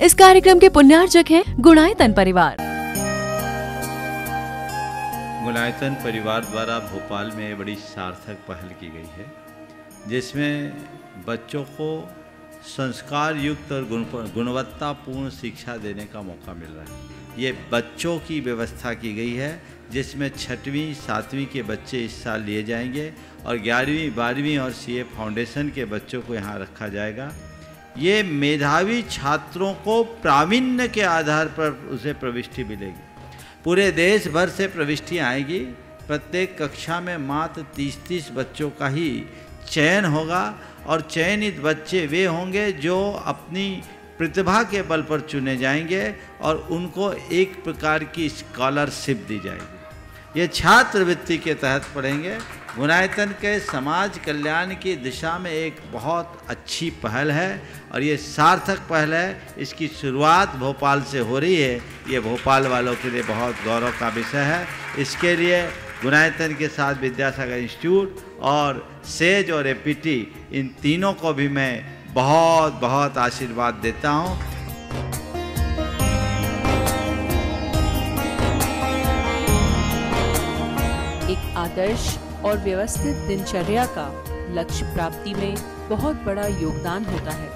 इस कार्यक्रम के पुण्यार्चक हैं गुणायतन परिवार। गुणायतन परिवार द्वारा भोपाल में बड़ी सार्थक पहल की गई है, जिसमें बच्चों को संस्कार युक्त और गुणवत्तापूर्ण शिक्षा देने का मौका मिल रहा है। ये बच्चों की व्यवस्था की गई है, जिसमें 6वीं 7वीं के बच्चे इस साल लिए जाएंगे और 11वीं 12वीं और सीए फाउंडेशन के बच्चों को यहाँ रखा जाएगा। ये मेधावी छात्रों को प्रावीण्य के आधार पर उसे प्रविष्टि मिलेगी। पूरे देश भर से प्रविष्टियाँ आएगी। प्रत्येक कक्षा में मात्र 30-30 बच्चों का ही चयन होगा और चयनित बच्चे वे होंगे जो अपनी प्रतिभा के बल पर चुने जाएंगे और उनको एक प्रकार की स्कॉलरशिप दी जाएगी। ये छात्रवृत्ति के तहत पढ़ेंगे। गुणायतन के समाज कल्याण की दिशा में एक बहुत अच्छी पहल है और ये सार्थक पहल है। इसकी शुरुआत भोपाल से हो रही है। ये भोपाल वालों के लिए बहुत गौरव का विषय है। इसके लिए गुणायतन के साथ विद्यासागर इंस्टीट्यूट और सेज और एपीटी, इन तीनों को भी मैं बहुत बहुत आशीर्वाद देता हूँ। एक आदर्श और व्यवस्थित दिनचर्या का लक्ष्य प्राप्ति में बहुत बड़ा योगदान होता है।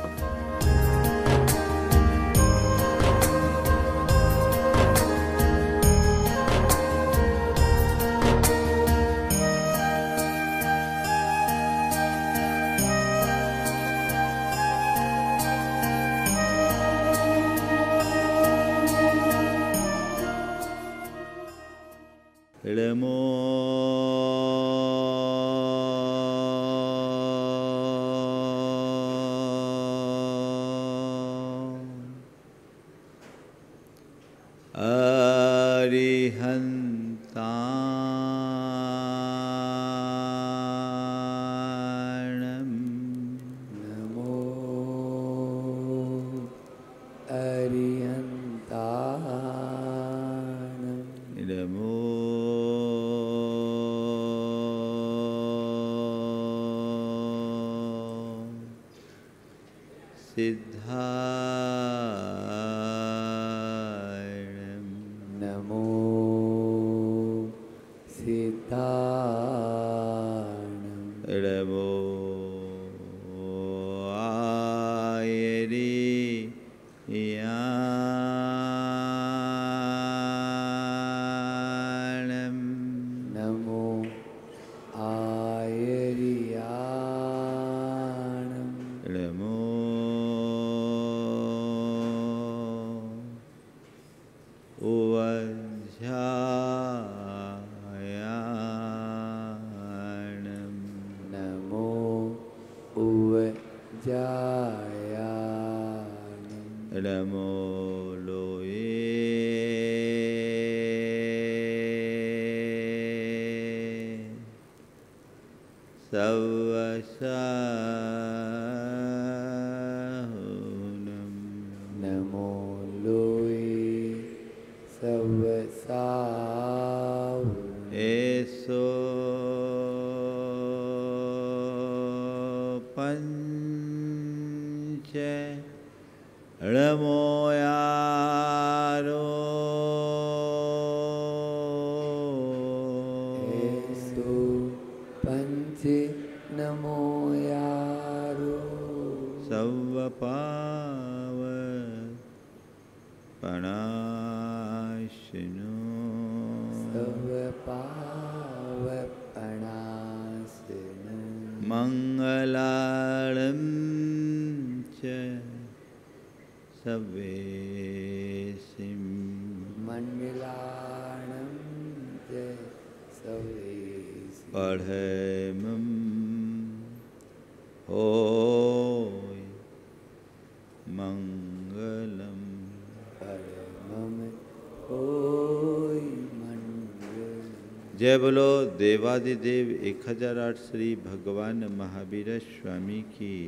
जय बोलो देवादिदेव 1008 श्री भगवान महावीर स्वामी की,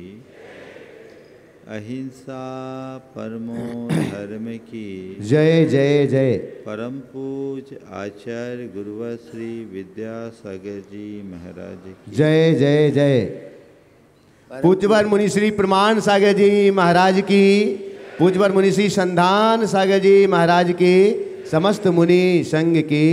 अहिंसा परमो धर्म की जय जय जय। परम पूज्य आचार्य गुरुवर श्री विद्यासागर जी महाराज की जय जय जय। पूज्यवर मुनि श्री प्रमाण सागर जी महाराज की पूज्यवर मुनिषि संधान सागर जी महाराज की, समस्त मुनि संघ की।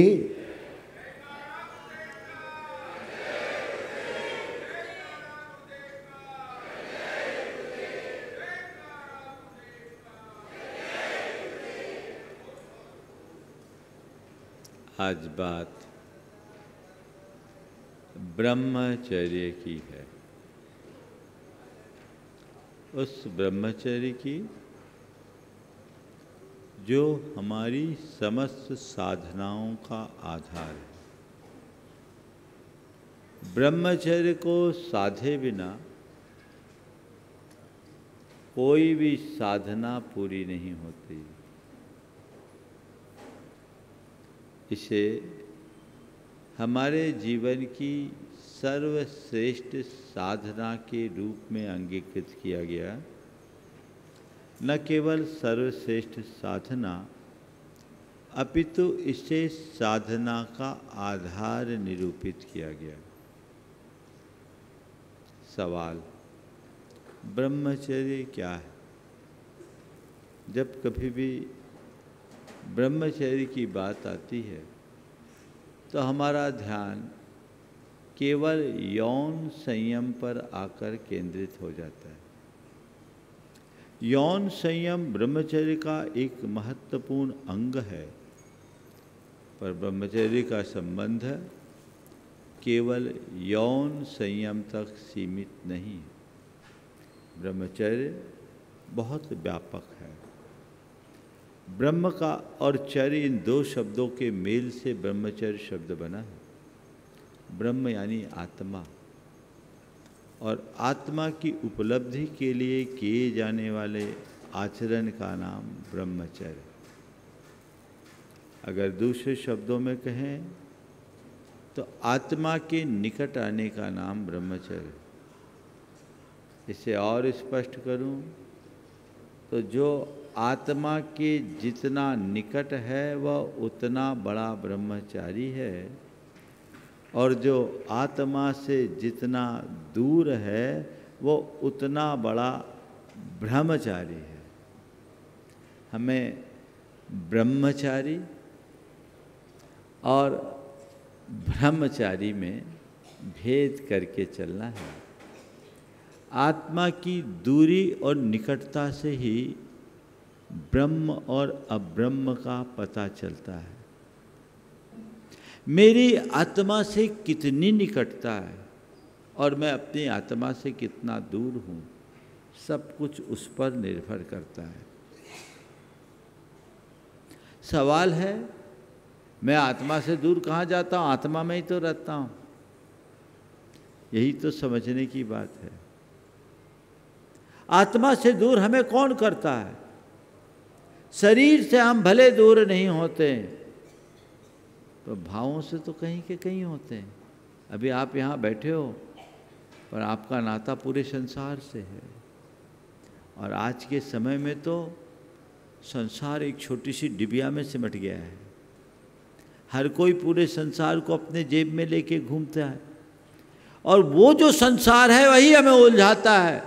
आज बात ब्रह्मचर्य की है। उस ब्रह्मचर्य की जो हमारी समस्त साधनाओं का आधार है। ब्रह्मचर्य को साधे बिना कोई भी साधना पूरी नहीं होती। इसे हमारे जीवन की सर्वश्रेष्ठ साधना के रूप में अंगीकृत किया गया। न केवल सर्वश्रेष्ठ साधना, अपितु इसे साधना का आधार निरूपित किया गया। सवाल, ब्रह्मचर्य क्या है? जब कभी भी ब्रह्मचर्य की बात आती है तो हमारा ध्यान केवल यौन संयम पर आकर केंद्रित हो जाता है। यौन संयम ब्रह्मचर्य का एक महत्वपूर्ण अंग है, पर ब्रह्मचर्य का संबंध केवल यौन संयम तक सीमित नहीं। ब्रह्मचर्य बहुत व्यापक है। ब्रह्म का और चर्य, इन दो शब्दों के मेल से ब्रह्मचर्य शब्द बना है। ब्रह्म यानी आत्मा, और आत्मा की उपलब्धि के लिए किए जाने वाले आचरण का नाम ब्रह्मचर्य। अगर दूसरे शब्दों में कहें तो आत्मा के निकट आने का नाम ब्रह्मचर्य। इसे और स्पष्ट करूं तो जो आत्मा के जितना निकट है वह उतना बड़ा ब्रह्मचारी है, और जो आत्मा से जितना दूर है वो उतना बड़ा ब्रह्मचारी है। हमें ब्रह्मचारी और ब्रह्मचारी में भेद करके चलना है। आत्मा की दूरी और निकटता से ही ब्रह्म और अब्रह्म का पता चलता है। मेरी आत्मा से कितनी निकटता है और मैं अपनी आत्मा से कितना दूर हूँ, सब कुछ उस पर निर्भर करता है। सवाल है, मैं आत्मा से दूर कहाँ जाता हूँ? आत्मा में ही तो रहता हूँ। यही तो समझने की बात है। आत्मा से दूर हमें कौन करता है? शरीर से हम भले दूर नहीं होते, तो भावों से तो कहीं के कहीं होते हैं। अभी आप यहाँ बैठे हो, पर आपका नाता पूरे संसार से है। और आज के समय में तो संसार एक छोटी सी डिबिया में सिमट गया है। हर कोई पूरे संसार को अपने जेब में लेके घूमता है, और वो जो संसार है वही हमें उलझाता है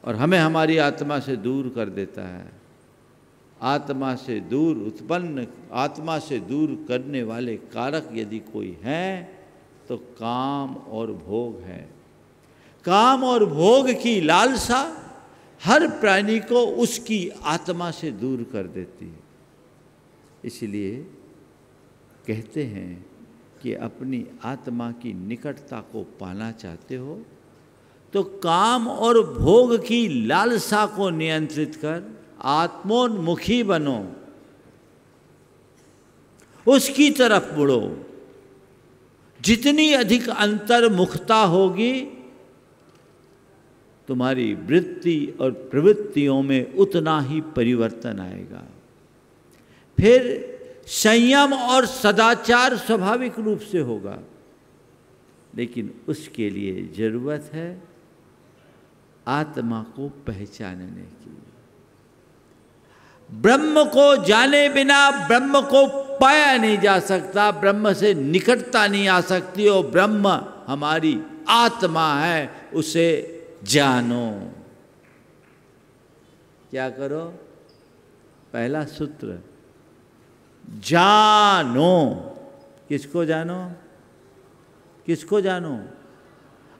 और हमें हमारी आत्मा से दूर कर देता है। आत्मा से दूर उत्पन्न, आत्मा से दूर करने वाले कारक यदि कोई हैं तो काम और भोग है। काम और भोग की लालसा हर प्राणी को उसकी आत्मा से दूर कर देती है। इसलिए कहते हैं कि अपनी आत्मा की निकटता को पाना चाहते हो तो काम और भोग की लालसा को नियंत्रित कर आत्मोन्मुखी बनो, उसकी तरफ मुड़ो। जितनी अधिक अंतर्मुखता होगी, तुम्हारी वृत्ति और प्रवृत्तियों में उतना ही परिवर्तन आएगा। फिर संयम और सदाचार स्वाभाविक रूप से होगा, लेकिन उसके लिए जरूरत है आत्मा को पहचानने की। ब्रह्म को जाने बिना ब्रह्म को पाया नहीं जा सकता, ब्रह्म से निकटता नहीं आ सकती। और ब्रह्म हमारी आत्मा है, उसे जानो। क्या करो? पहला सूत्र, जानो। किसको जानो? किसको जानो?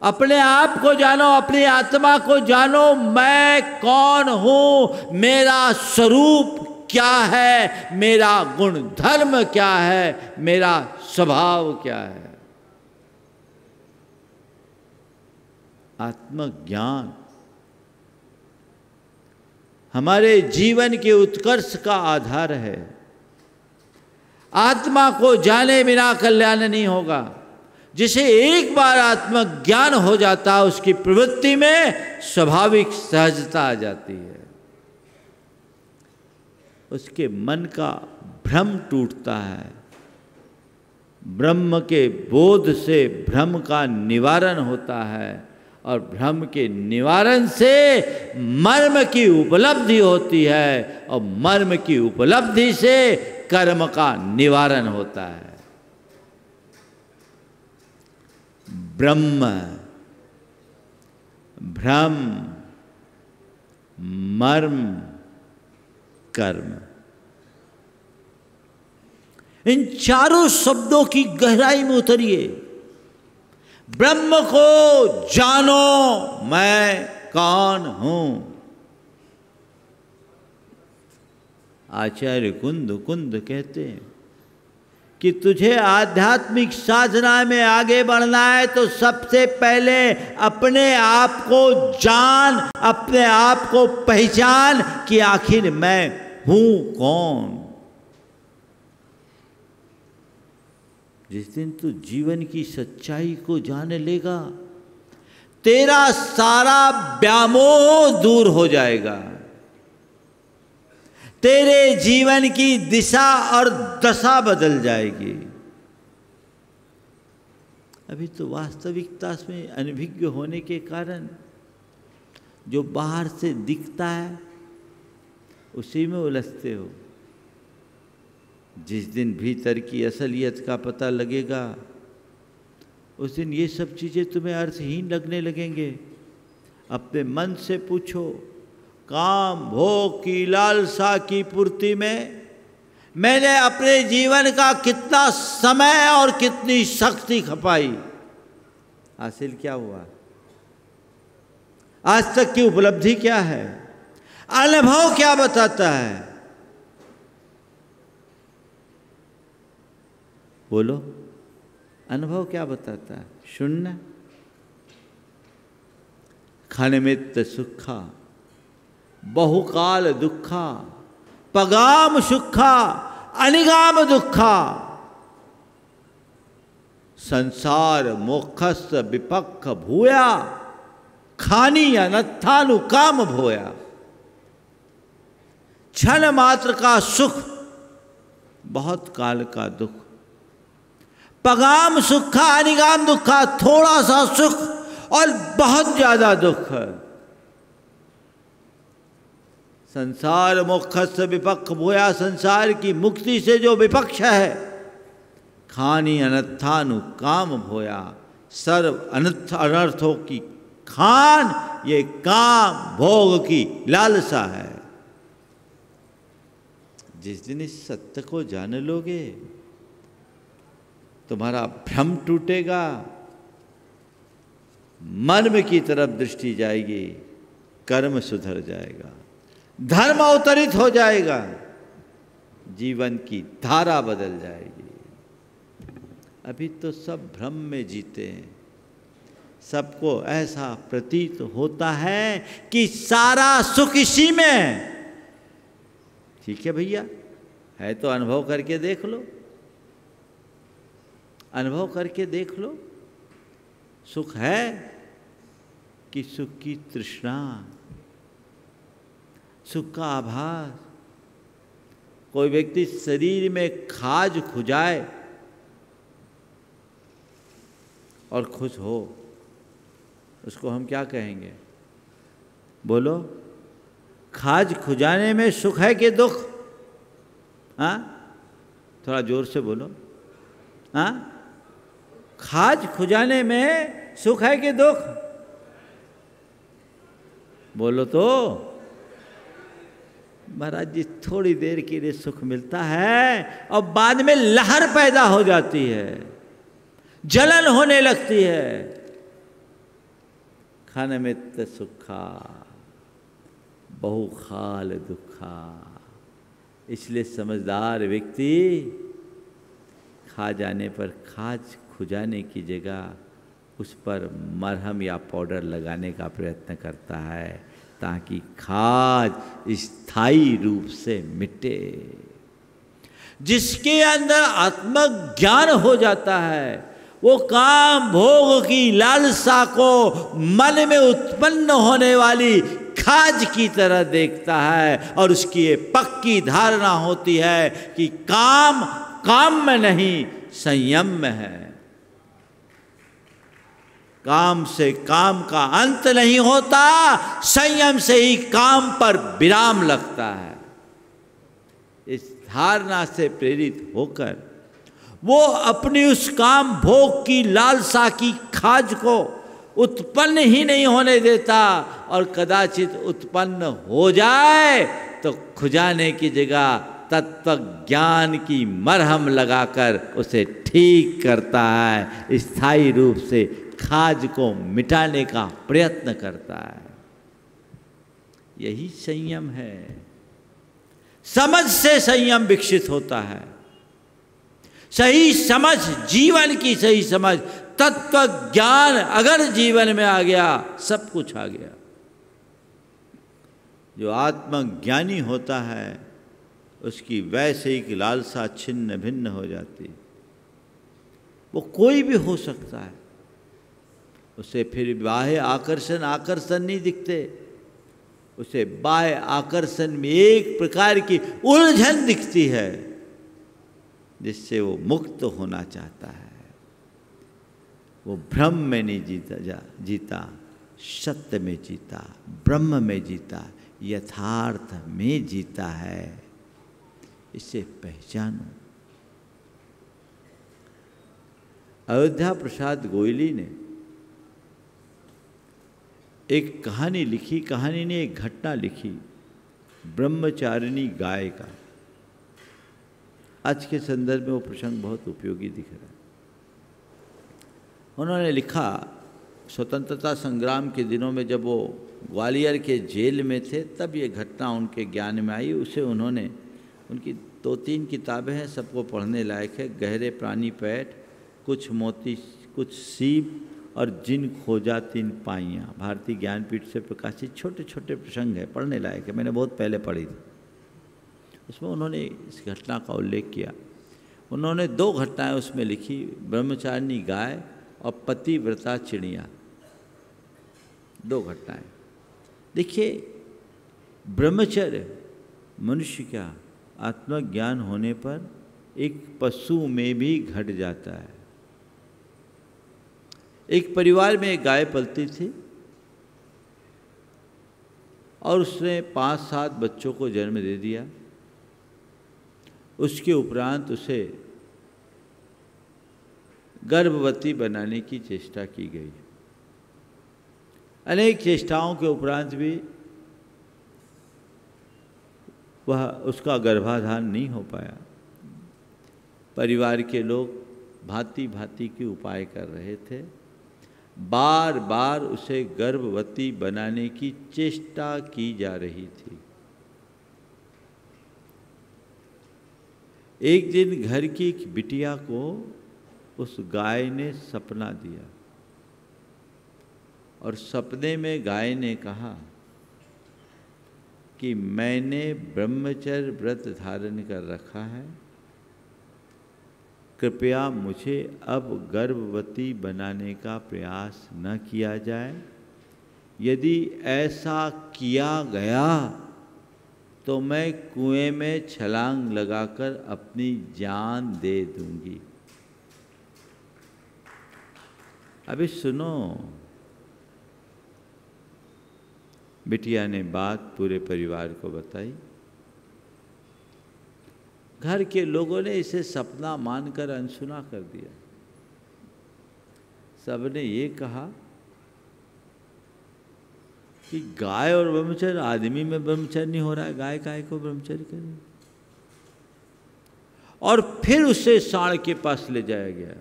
अपने आप को जानो, अपनी आत्मा को जानो। मैं कौन हूं, मेरा स्वरूप क्या है, मेरा गुण धर्म क्या है, मेरा स्वभाव क्या है। आत्मज्ञान हमारे जीवन के उत्कर्ष का आधार है। आत्मा को जाने बिना कल्याण नहीं होगा। जिसे एक बार आत्मज्ञान हो जाता है, उसकी प्रवृत्ति में स्वाभाविक सहजता आ जाती है। उसके मन का भ्रम टूटता है। ब्रह्म के बोध से भ्रम का निवारण होता है और भ्रम के निवारण से मर्म की उपलब्धि होती है और मर्म की उपलब्धि से कर्म का निवारण होता है। ब्रह्म, भ्रम, मर्म, कर्म, इन चारों शब्दों की गहराई में उतरिए। ब्रह्म को जानो, मैं कौन हूं। आचार्य कुंद कहते हैं कि तुझे आध्यात्मिक साधना में आगे बढ़ना है तो सबसे पहले अपने आप को जान, अपने आप को पहचान कि आखिर मैं हूं कौन। जिस दिन तू जीवन की सच्चाई को जान लेगा, तेरा सारा व्यामोह दूर हो जाएगा। तेरे जीवन की दिशा और दशा बदल जाएगी। अभी तो वास्तविकता में अनभिज्ञ होने के कारण जो बाहर से दिखता है उसी में उलझते हो। जिस दिन भीतर की असलियत का पता लगेगा, उस दिन ये सब चीज़ें तुम्हें अर्थहीन लगने लगेंगे। अपने मन से पूछो, काम भोग की लालसा की पूर्ति में मैंने अपने जीवन का कितना समय और कितनी शक्ति खपाई, हासिल क्या हुआ? आज तक की उपलब्धि क्या है? अनुभव क्या बताता है? बोलो, अनुभव क्या बताता है? शून्य। खनिमित्त सुखा बहुकाल दुखा पगाम सुखा अनिगाम दुखा संसार मोक्षस विपक्ष भूया खानी अनत्थानुकाम भोया। क्षण मात्र का सुख, बहुत काल का दुख। पगाम सुखा अनिगाम दुखा, थोड़ा सा सुख और बहुत ज्यादा दुख। संसार मोक्षस विपक्ष भूया, संसार की मुक्ति से जो विपक्ष है। खानी अनर्थानुकाम भोया, सर्व अनर्थों की खान ये काम भोग की लालसा है। जिस दिन इस सत्य को जान लोगे, तुम्हारा भ्रम टूटेगा, मर्म की तरफ दृष्टि जाएगी, कर्म सुधर जाएगा, धर्म अवतरित हो जाएगा, जीवन की धारा बदल जाएगी। अभी तो सब भ्रम में जीते हैं। सबको ऐसा प्रतीत होता है कि सारा सुख इसी में। ठीक है भैया, है तो अनुभव करके देख लो, अनुभव करके देख लो। सुख है कि सुख की तृष्णा, सुख का आभास। कोई व्यक्ति शरीर में खाज खुजाए और खुश हो, उसको हम क्या कहेंगे? बोलो, खाज खुजाने में सुख है कि दुख? हाँ, थोड़ा जोर से बोलो। हाँ, खाज खुजाने में सुख है कि दुख? बोलो तो। महाराज जी थोड़ी देर के लिए सुख मिलता है और बाद में लहर पैदा हो जाती है, जलन होने लगती है। खाने में त सुखा बहु खाल दुखा। इसलिए समझदार व्यक्ति खा जाने पर खाज खुजाने की जगह उस पर मरहम या पाउडर लगाने का प्रयत्न करता है ताकि खाज स्थायी रूप से मिटे। जिसके अंदर आत्मज्ञान हो जाता है वो काम भोग की लालसा को मन में उत्पन्न होने वाली खाज की तरह देखता है और उसकी ये पक्की धारणा होती है कि काम काम में नहीं संयम में है। काम से काम का अंत नहीं होता, संयम से ही काम पर विराम लगता है। इस धारणा से प्रेरित होकर वो अपनी उस काम भोग की लालसा की खाज को उत्पन्न ही नहीं होने देता और कदाचित उत्पन्न हो जाए तो खुजाने की जगह तत्व ज्ञान की मरहम लगाकर उसे ठीक करता है, स्थायी रूप से खाज को मिटाने का प्रयत्न करता है। यही संयम है। समझ से संयम विकसित होता है। सही समझ, जीवन की सही समझ, तत्व ज्ञान अगर जीवन में आ गया सब कुछ आ गया। जो आत्मज्ञानी होता है उसकी वैश्विक लालसा छिन्न भिन्न हो जाती। वो कोई भी हो सकता है, उसे फिर बाह्य आकर्षण नहीं दिखते, उसे बाह्य आकर्षण में एक प्रकार की उलझन दिखती है जिससे वो मुक्त होना चाहता है। वो भ्रम में नहीं जीता, सत्य में जीता, ब्रह्म में जीता, यथार्थ में जीता है। इसे पहचानो। अयोध्या प्रसाद गोयली ने एक कहानी लिखी, कहानी ने एक घटना लिखी, ब्रह्मचारिणी गाय का। आज के संदर्भ में वो प्रसंग बहुत उपयोगी दिख रहा है। उन्होंने लिखा, स्वतंत्रता संग्राम के दिनों में जब वो ग्वालियर के जेल में थे तब ये घटना उनके ज्ञान में आई। उसे उन्होंने, उनकी 2-3 किताबें हैं, सबको पढ़ने लायक है। गहरे प्राणी पैठ, कुछ मोती कुछ सीप और जिन खोजा 3 पाइयाँ, भारतीय ज्ञानपीठ से प्रकाशित छोटे छोटे प्रसंग है, पढ़ने लायक है। मैंने बहुत पहले पढ़ी थी। उसमें उन्होंने इस घटना का उल्लेख किया। उन्होंने 2 घटनाएं उसमें लिखी, ब्रह्मचारिणी गाय और पतिव्रता चिड़िया। 2 घटनाएं। देखिए, ब्रह्मचर्य मनुष्य क्या आत्मज्ञान होने पर एक पशु में भी घट जाता है। एक परिवार में एक गाय पलती थी और उसने 5-7 बच्चों को जन्म दे दिया। उसके उपरांत उसे गर्भवती बनाने की चेष्टा की गई। अनेक चेष्टाओं के उपरांत भी वह उसका गर्भाधान नहीं हो पाया। परिवार के लोग भांति भांति के उपाय कर रहे थे, बार बार उसे गर्भवती बनाने की चेष्टा की जा रही थी। एक दिन घर की एक बिटिया को उस गाय ने सपना दिया और सपने में गाय ने कहा कि मैंने ब्रह्मचर्य व्रत धारण कर रखा है, कृपया मुझे अब गर्भवती बनाने का प्रयास न किया जाए। यदि ऐसा किया गया तो मैं कुएं में छलांग लगाकर अपनी जान दे दूंगी। अभी सुनो, बिटिया ने बात पूरे परिवार को बताई। घर के लोगों ने इसे सपना मानकर अनसुना कर दिया। सबने ये कहा कि गाय और ब्रह्मचर्य, आदमी में ब्रह्मचर्य नहीं हो रहा है, गाय काय को ब्रह्मचर्य करे। और फिर उसे सांड के पास ले जाया गया।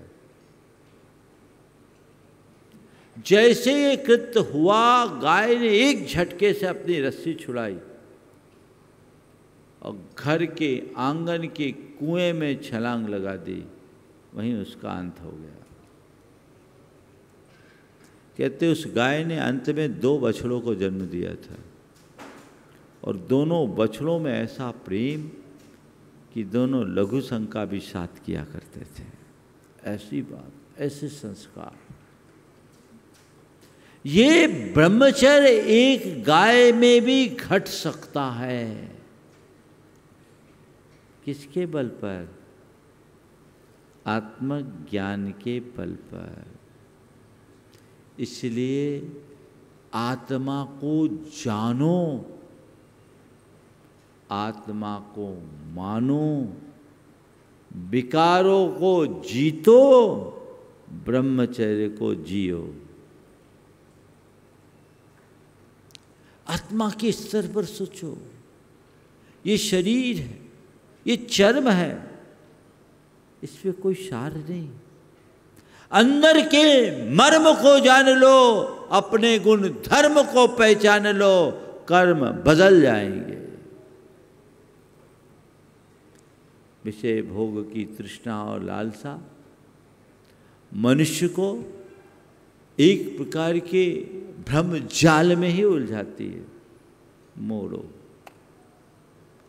जैसे ये कृत्य हुआ, गाय ने एक झटके से अपनी रस्सी छुड़ाई और घर के आंगन के कुएं में छलांग लगा दी। वहीं उसका अंत हो गया। कहते उस गाय ने अंत में 2 बछड़ों को जन्म दिया था, और दोनों बछड़ों में ऐसा प्रेम कि दोनों लघु संघ का भी साथ किया करते थे। ऐसी बात, ऐसे संस्कार। ये ब्रह्मचर्य एक गाय में भी घट सकता है। किसके बल पर? आत्मज्ञान के बल पर। इसलिए आत्मा को जानो, आत्मा को मानो, विकारों को जीतो, ब्रह्मचर्य को जियो। आत्मा के स्तर पर सोचो। ये शरीर है, ये चर्म है, इसमें कोई सार नहीं। अंदर के मर्म को जान लो, अपने गुण धर्म को पहचान लो, कर्म बदल जाएंगे। विषय भोग की तृष्णा और लालसा मनुष्य को एक प्रकार के भ्रम जाल में ही उलझाती है। मोड़ो,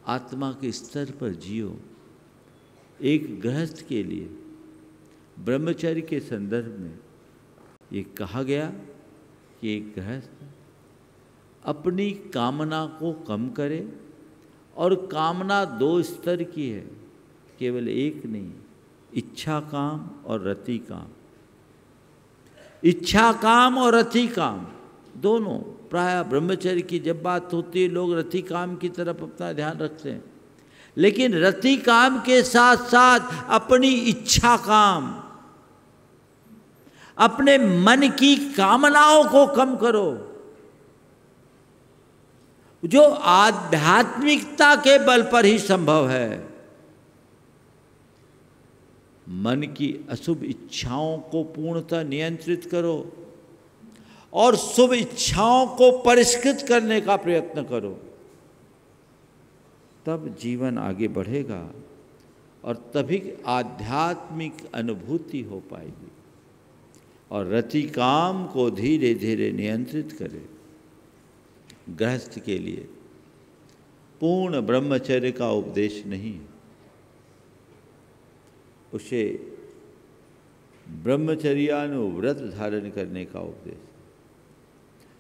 आत्मा के स्तर पर जियो। एक गृहस्थ के लिए ब्रह्मचर्य के संदर्भ में ये कहा गया कि एक गृहस्थ अपनी कामना को कम करे, और कामना 2 स्तर की है, केवल एक नहीं। इच्छा काम और रति काम। इच्छा काम और रति काम दोनों। प्राय ब्रह्मचर्य की जब बात होती है, लोग रति काम की तरफ अपना ध्यान रखते हैं, लेकिन रति काम के साथ साथ अपनी इच्छा काम, अपने मन की कामनाओं को कम करो। जो आध्यात्मिकता के बल पर ही संभव है। मन की अशुभ इच्छाओं को पूर्णतः नियंत्रित करो और शुभ इच्छाओं को परिष्कृत करने का प्रयत्न करो, तब जीवन आगे बढ़ेगा और तभी आध्यात्मिक अनुभूति हो पाएगी। और रति काम को धीरे धीरे नियंत्रित करे। गृहस्थ के लिए पूर्ण ब्रह्मचर्य का उपदेश नहीं, उसे ब्रह्मचर्यानुव्रत धारण करने का उपदेश,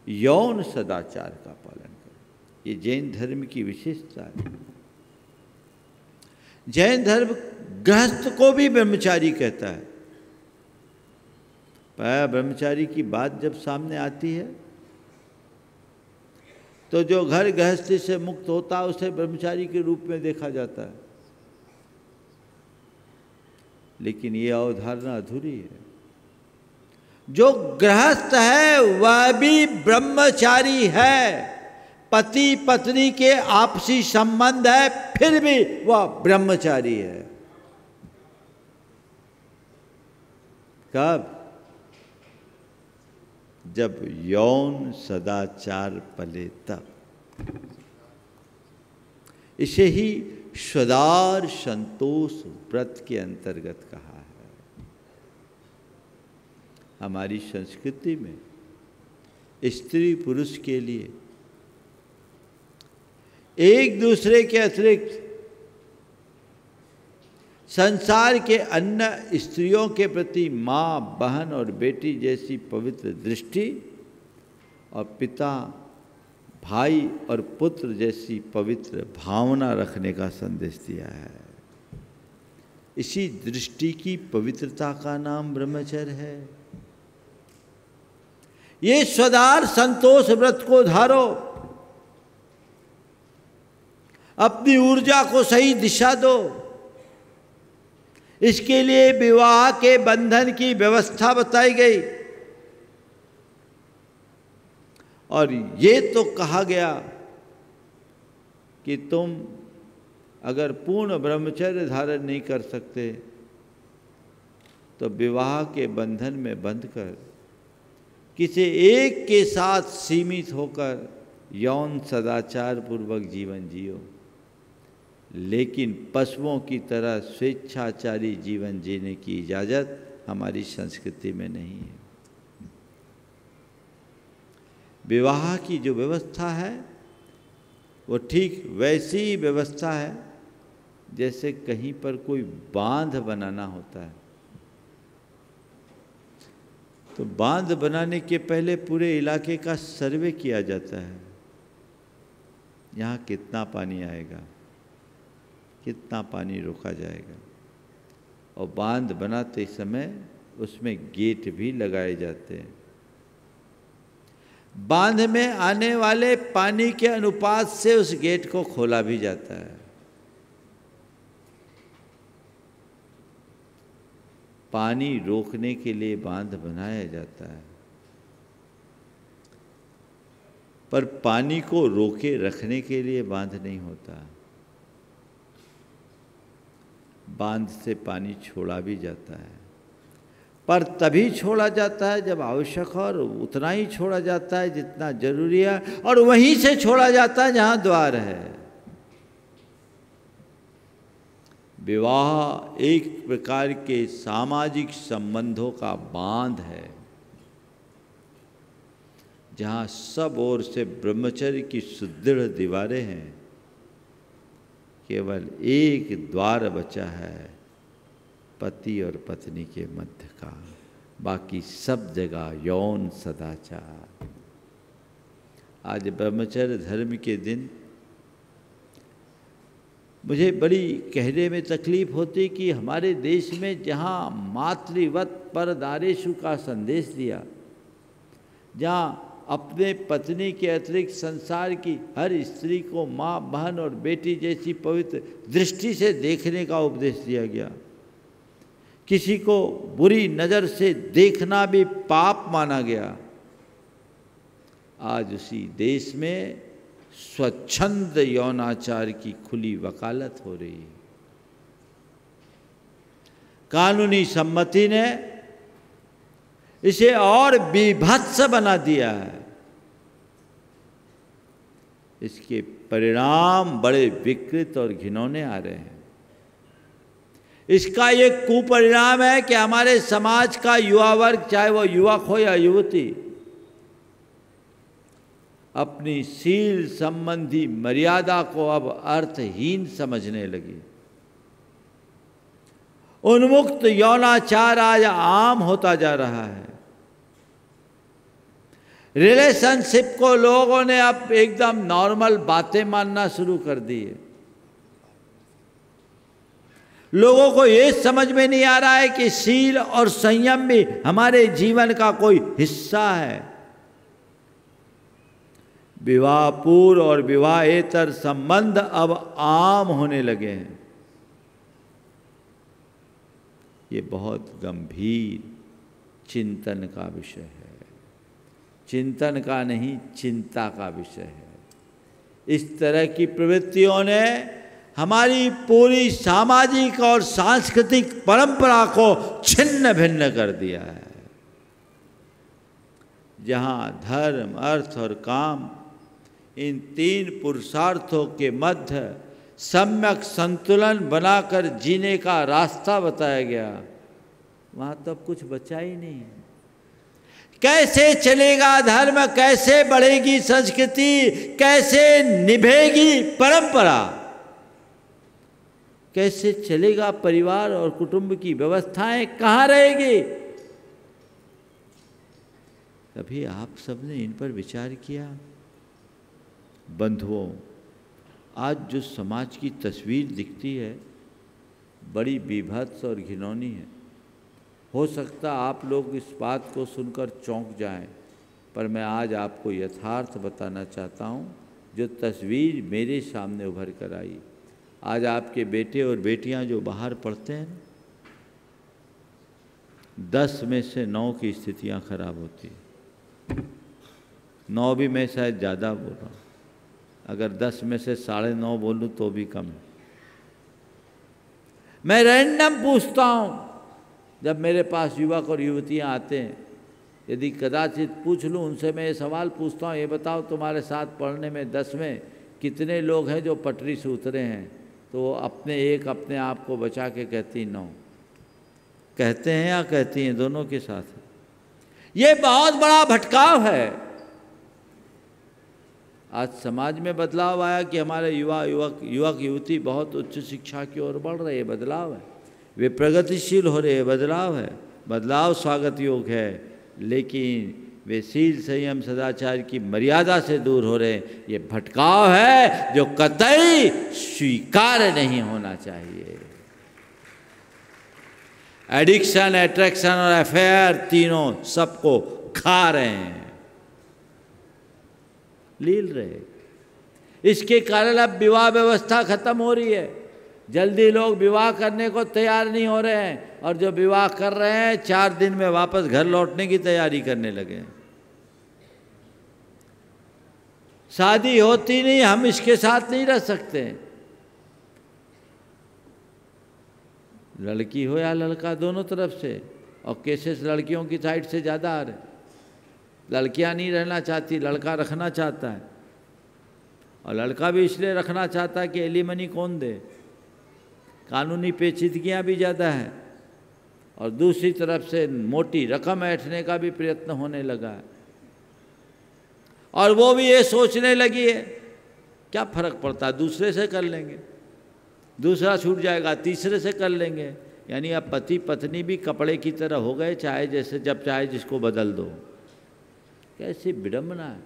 यौन सदाचार का पालन करें। ये जैन धर्म की विशेषता है। जैन धर्म गृहस्थ को भी ब्रह्मचारी कहता है। पर ब्रह्मचारी की बात जब सामने आती है तो जो घर गृहस्थी से मुक्त होता है उसे ब्रह्मचारी के रूप में देखा जाता है, लेकिन ये अवधारणा अधूरी है। जो गृहस्थ है वह भी ब्रह्मचारी है। पति पत्नी के आपसी संबंध है, फिर भी वह ब्रह्मचारी है। कब? जब यौन सदाचार पले तब। इसे ही स्वदार संतोष व्रत के अंतर्गत कहा है। हमारी संस्कृति में स्त्री पुरुष के लिए एक दूसरे के अतिरिक्त संसार के अन्य स्त्रियों के प्रति माँ, बहन और बेटी जैसी पवित्र दृष्टि और पिता, भाई और पुत्र जैसी पवित्र भावना रखने का संदेश दिया है। इसी दृष्टि की पवित्रता का नाम ब्रह्मचर्य है। ये स्वदार संतोष व्रत को धारो, अपनी ऊर्जा को सही दिशा दो। इसके लिए विवाह के बंधन की व्यवस्था बताई गई और ये तो कहा गया कि तुम अगर पूर्ण ब्रह्मचर्य धारण नहीं कर सकते तो विवाह के बंधन में बंधकर किसी एक के साथ सीमित होकर यौन सदाचार पूर्वक जीवन जियो, लेकिन पशुओं की तरह स्वेच्छाचारी जीवन जीने की इजाज़त हमारी संस्कृति में नहीं है। विवाह की जो व्यवस्था है वो ठीक वैसी ही व्यवस्था है जैसे कहीं पर कोई बांध बनाना होता है। तो बांध बनाने के पहले पूरे इलाके का सर्वे किया जाता है, यहाँ कितना पानी आएगा, कितना पानी रोका जाएगा, और बांध बनाते समय उसमें गेट भी लगाए जाते हैं। बांध में आने वाले पानी के अनुपात से उस गेट को खोला भी जाता है। पानी रोकने के लिए बांध बनाया जाता है, पर पानी को रोके रखने के लिए बांध नहीं होता। बांध से पानी छोड़ा भी जाता है, पर तभी छोड़ा जाता है जब आवश्यक हो, और उतना ही छोड़ा जाता है जितना जरूरी है, और वहीं से छोड़ा जाता है जहां द्वार है। विवाह एक प्रकार के सामाजिक संबंधों का बांध है, जहां सब ओर से ब्रह्मचर्य की सुदृढ़ दीवारें हैं, केवल एक द्वार बचा है पति और पत्नी के मध्य का, बाकी सब जगह यौन सदाचार। आज ब्रह्मचर्य धर्म के दिन मुझे बड़ी कहने में तकलीफ होती कि हमारे देश में जहाँ मातृवत परदारेषु का संदेश दिया, जहाँ अपने पत्नी के अतिरिक्त संसार की हर स्त्री को माँ, बहन और बेटी जैसी पवित्र दृष्टि से देखने का उपदेश दिया गया, किसी को बुरी नज़र से देखना भी पाप माना गया, आज उसी देश में स्वच्छंद यौनाचार की खुली वकालत हो रही है। कानूनी सम्मति ने इसे और बीभत्स बना दिया है। इसके परिणाम बड़े विकृत और घिनौने आ रहे हैं। इसका एक कुपरिणाम है कि हमारे समाज का युवा वर्ग, चाहे वो युवक हो या युवती, अपनी शील संबंधी मर्यादा को अब अर्थहीन समझने लगी। उन्मुक्त यौनाचार आज आम होता जा रहा है। रिलेशनशिप को लोगों ने अब एकदम नॉर्मल बातें मानना शुरू कर दी है। लोगों को ये समझ में नहीं आ रहा है कि शील और संयम भी हमारे जीवन का कोई हिस्सा है। विवाह पूर्व और विवाहेतर संबंध अब आम होने लगे हैं। ये बहुत गंभीर चिंतन का विषय है। चिंतन का नहीं, चिंता का विषय है। इस तरह की प्रवृत्तियों ने हमारी पूरी सामाजिक और सांस्कृतिक परंपरा को छिन्न भिन्न कर दिया है। जहाँ धर्म, अर्थ और काम, इन तीन पुरुषार्थों के मध्य सम्यक संतुलन बनाकर जीने का रास्ता बताया गया, वहाँ तो अब कुछ बचा ही नहीं। कैसे चलेगा धर्म, कैसे बढ़ेगी संस्कृति, कैसे निभेगी परंपरा, कैसे चलेगा परिवार और कुटुंब की व्यवस्थाएं, कहाँ रहेगी? कभी आप सबने इन पर विचार किया? बंधुओं, आज जो समाज की तस्वीर दिखती है बड़ी बीभत्स और घिनौनी है। हो सकता आप लोग इस बात को सुनकर चौंक जाएं, पर मैं आज आपको यथार्थ बताना चाहता हूँ जो तस्वीर मेरे सामने उभर कर आई। आज आपके बेटे और बेटियां जो बाहर पढ़ते हैं, 10 में से 9 की स्थितियां खराब होती हैं। 9 भी मैं शायद ज़्यादा बोल रहा हूँ, अगर 10 में से 9.5 बोलूँ तो भी कम है। मैं रैंडम पूछता हूँ, जब मेरे पास युवक और युवतियाँ आते हैं, यदि कदाचित पूछ लूँ उनसे, मैं ये सवाल पूछता हूँ, ये बताओ तुम्हारे साथ पढ़ने में 10 में कितने लोग हैं जो पटरी से उतरे हैं, तो वो अपने आप को बचा के कहती 9 कहते हैं या कहती हैं, दोनों के साथ है। ये बहुत बड़ा भटकाव है। आज समाज में बदलाव आया कि हमारे युवक युवती बहुत उच्च शिक्षा की ओर बढ़ रहे हैं, बदलाव है, वे प्रगतिशील हो रहे हैं, बदलाव है, बदलाव स्वागत योग्य है, लेकिन वे शील संयम सदाचार की मर्यादा से दूर हो रहे हैं। ये भटकाव है जो कतई स्वीकार्य नहीं होना चाहिए। एडिक्शन, अट्रैक्शन और अफेयर तीनों सबको खा रहे हैं, लील रहे। इसके कारण अब विवाह व्यवस्था खत्म हो रही है। जल्दी लोग विवाह करने को तैयार नहीं हो रहे हैं, और जो विवाह कर रहे हैं 4 दिन में वापस घर लौटने की तैयारी करने लगे हैं। शादी होती नहीं, हम इसके साथ नहीं रह सकते। लड़की हो या लड़का, दोनों तरफ से, और केसेस लड़कियों की साइड से ज़्यादा आ रहे। लड़कियां नहीं रहना चाहती, लड़का रखना चाहता है, और लड़का भी इसलिए रखना चाहता है कि एलिमनी कौन दे। कानूनी पेचीदगियाँ भी ज़्यादा हैं, और दूसरी तरफ से मोटी रकम ऐंठने का भी प्रयत्न होने लगा है। और वो भी ये सोचने लगी है, क्या फ़र्क पड़ता है, दूसरे से कर लेंगे, दूसरा छूट जाएगा, तीसरे से कर लेंगे। यानी अब पति पत्नी भी कपड़े की तरह हो गए, चाहे जैसे जब चाहे जिसको बदल दो। कैसी विडंबना है।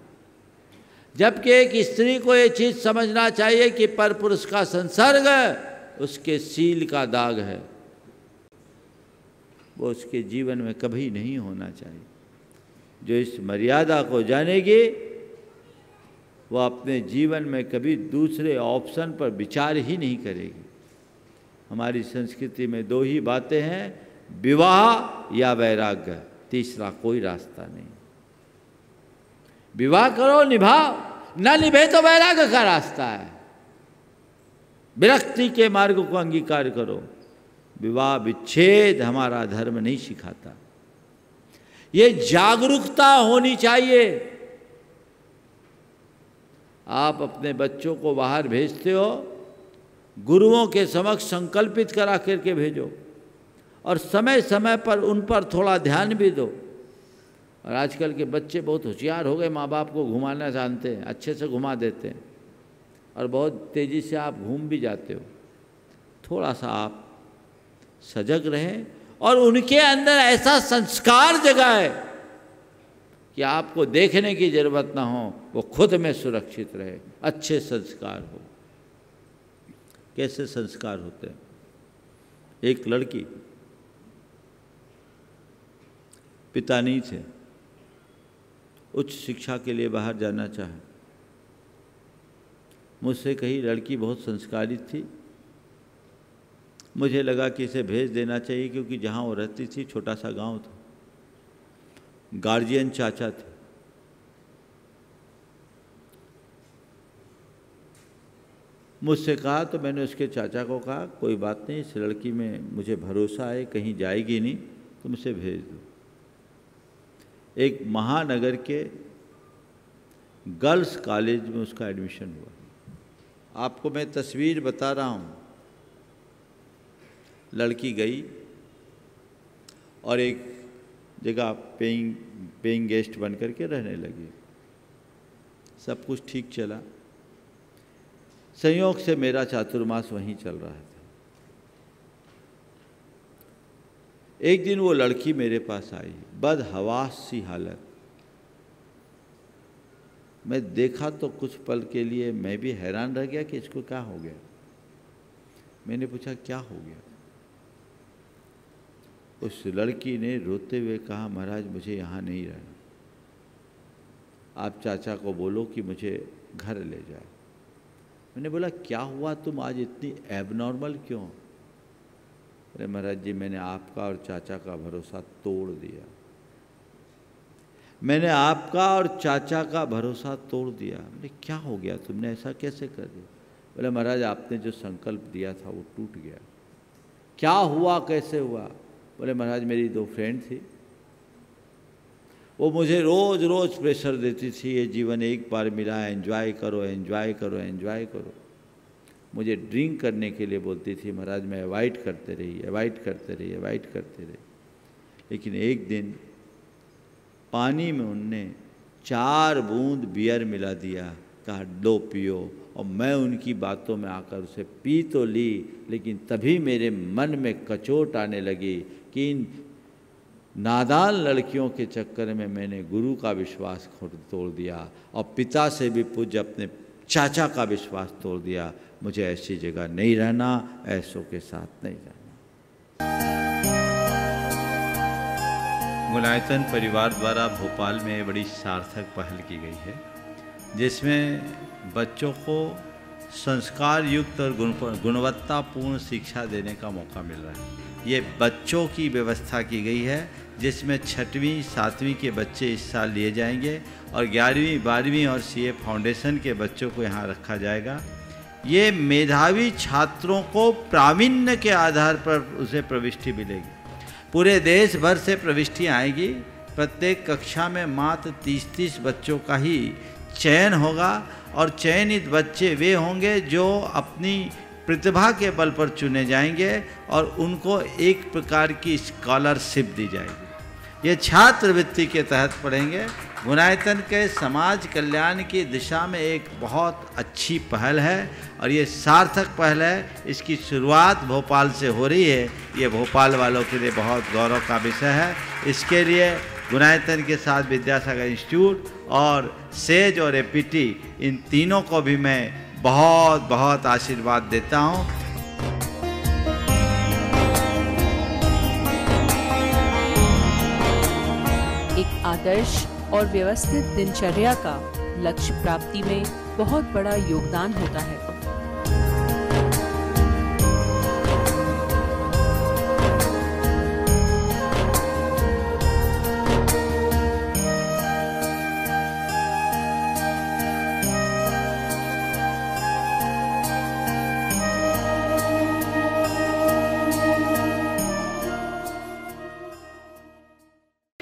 जबकि एक स्त्री को ये चीज़ समझना चाहिए कि परपुरुष का संसर्ग उसके सील का दाग है, वो उसके जीवन में कभी नहीं होना चाहिए। जो इस मर्यादा को जानेगी वो अपने जीवन में कभी दूसरे ऑप्शन पर विचार ही नहीं करेगी। हमारी संस्कृति में 2 ही बातें हैं, विवाह या वैराग्य, तीसरा कोई रास्ता नहीं। विवाह करो, निभाओ, न निभे तो वैराग्य का रास्ता है। विरक्ति के मार्ग को अंगीकार करो। विवाह विच्छेद हमारा धर्म नहीं सिखाता। ये जागरूकता होनी चाहिए। आप अपने बच्चों को बाहर भेजते हो, गुरुओं के समक्ष संकल्पित करा करके भेजो, और समय समय पर उन पर थोड़ा ध्यान भी दो। और आजकल के बच्चे बहुत होशियार हो गए, माँ बाप को घुमाना जानते हैं, अच्छे से घुमा देते हैं, और बहुत तेज़ी से आप घूम भी जाते हो। थोड़ा सा आप सजग रहें, और उनके अंदर ऐसा संस्कार जगाए कि आपको देखने की जरूरत ना हो, वो खुद में सुरक्षित रहे, अच्छे संस्कार हो। कैसे संस्कार होते हैं? एक लड़की, पिता नहीं थे, उच्च शिक्षा के लिए बाहर जाना चाहे, मुझसे कही लड़की बहुत संस्कारित थी, मुझे लगा कि इसे भेज देना चाहिए, क्योंकि जहाँ वो रहती थी छोटा सा गांव था, गार्जियन चाचा थे। मुझसे कहा तो मैंने उसके चाचा को कहा कोई बात नहीं, इस लड़की में मुझे भरोसा है, कहीं जाएगी नहीं, तुम इसे भेज दो। एक महानगर के गर्ल्स कॉलेज में उसका एडमिशन हुआ। आपको मैं तस्वीर बता रहा हूँ। लड़की गई और एक जगह पेइंग गेस्ट बन करके रहने लगी। सब कुछ ठीक चला। संयोग से मेरा चातुर्मास वहीं चल रहा था। एक दिन वो लड़की मेरे पास आई, बदहवास सी हालत। मैं देखा तो कुछ पल के लिए मैं भी हैरान रह गया कि इसको क्या हो गया। मैंने पूछा क्या हो गया। उस लड़की ने रोते हुए कहा, महाराज मुझे यहाँ नहीं रहना, आप चाचा को बोलो कि मुझे घर ले जाए। मैंने बोला क्या हुआ, तुम आज इतनी एबनॉर्मल क्यों? अरे महाराज जी, मैंने आपका और चाचा का भरोसा तोड़ दिया। मैंने आपका और चाचा का भरोसा तोड़ दिया। बोले क्या हो गया, तुमने ऐसा कैसे कर दिया? बोले महाराज आपने जो संकल्प दिया था वो टूट गया। क्या हुआ, कैसे हुआ? बोले महाराज मेरी 2 फ्रेंड थी, वो मुझे रोज़ रोज़ प्रेशर देती थी, ये जीवन एक बार मिला है, एंजॉय करो एंजॉय करो एंजॉय करो। मुझे ड्रिंक करने के लिए बोलती थी, महाराज मैं अवॉइड करते रही अवॉइड करते रही अवॉइड करते रही। लेकिन एक दिन पानी में उनने 4 बूंद बियर मिला दिया, कहा लो पियो, और मैं उनकी बातों में आकर उसे पी तो ली, लेकिन तभी मेरे मन में कचोट आने लगी कि इन नादान लड़कियों के चक्कर में मैंने गुरु का विश्वास तोड़ दिया और पिता से भी पूज्य अपने चाचा का विश्वास तोड़ दिया। मुझे ऐसी जगह नहीं रहना, ऐसों के साथ नहीं रहना। गुणायतन परिवार द्वारा भोपाल में बड़ी सार्थक पहल की गई है, जिसमें बच्चों को संस्कार युक्त और गुणवत्तापूर्ण शिक्षा देने का मौका मिल रहा है। ये बच्चों की व्यवस्था की गई है, जिसमें 6वीं 7वीं के बच्चे इस साल लिए जाएंगे और 11वीं 12वीं और CA फाउंडेशन के बच्चों को यहाँ रखा जाएगा। ये मेधावी छात्रों को प्रावीण्य के आधार पर उसे प्रविष्टि मिलेगी। पूरे देश भर से प्रविष्टि आएगी। प्रत्येक कक्षा में मात्र 30-30 बच्चों का ही चयन होगा और चयनित बच्चे वे होंगे जो अपनी प्रतिभा के बल पर चुने जाएंगे और उनको एक प्रकार की स्कॉलरशिप दी जाएगी। ये छात्रवृत्ति के तहत पढ़ेंगे। गुणायतन के समाज कल्याण की दिशा में एक बहुत अच्छी पहल है और ये सार्थक पहल है। इसकी शुरुआत भोपाल से हो रही है। ये भोपाल वालों के लिए बहुत गौरव का विषय है। इसके लिए गुणायतन के साथ विद्यासागर इंस्टीट्यूट और सेज और APT इन तीनों को भी मैं बहुत बहुत आशीर्वाद देता हूँ। एक आदर्श और व्यवस्थित दिनचर्या का लक्ष्य प्राप्ति में बहुत बड़ा योगदान होता है।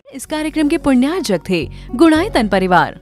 इस कार्यक्रम के पुण्यार्जक थे गुणायतन परिवार।